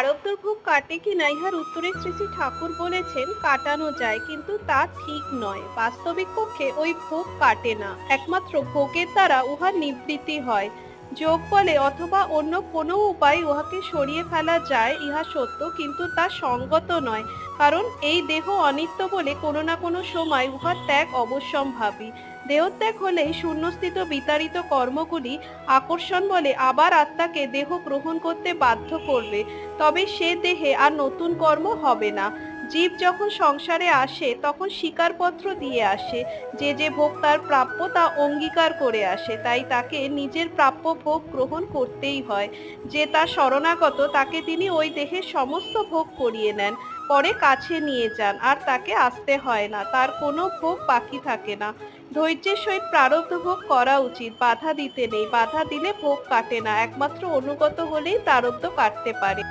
প্রারব্ধর ভোগ কাটে কিনা ইহার উত্তরে শ্রী শ্রী ঠাকুর বলেছেন কাটানো যায়, কিন্তু তা ঠিক নয়। বাস্তবিক পক্ষে ওই ভোগ কাটে না, একমাত্র ভোগের দ্বারা উহার নিবৃত্তি হয়। যোগ বলে অথবা অন্য কোনো উপায় উহাকে সরিয়ে ফেলা যায়, ইহা সত্য, কিন্তু তা সঙ্গত নয়। কারণ এই দেহ অনিত্য বলে কোনো না কোনো সময় উহার ত্যাগ অবশ্যম্ভাবী। দেহত্যাগ হলেই শূন্যস্থিত বিতাড়িত কর্মগুলি আকর্ষণ বলে আবার আত্মাকে দেহ গ্রহণ করতে বাধ্য করবে। তবে সে দেহে আর নতুন কর্ম হবে না। জীব যখন সংসারে আসে তখন স্বীকারপত্র দিয়ে আসে, যে যে ভোগ তার প্রাপ্য তা অঙ্গীকার করে আসে, তাই তাকে নিজের প্রাপ্য ভোগ গ্রহণ করতেই হয়। যে তার শরণাগত তাকে তিনি ওই দেহের সমস্ত ভোগ করিয়ে নেন, পরে কাছে নিয়ে যান, আর তাকে আসতে হয় না, তার কোনো ভোগ বাকি থাকে না। ধৈর্যের সহিত প্রারব্ধ ভোগ করা উচিত, বাধা দিতে নেই। বাধা দিলে ভোগ কাটে না, একমাত্র অনুগত হলেই প্রারব্ধ কাটতে পারে।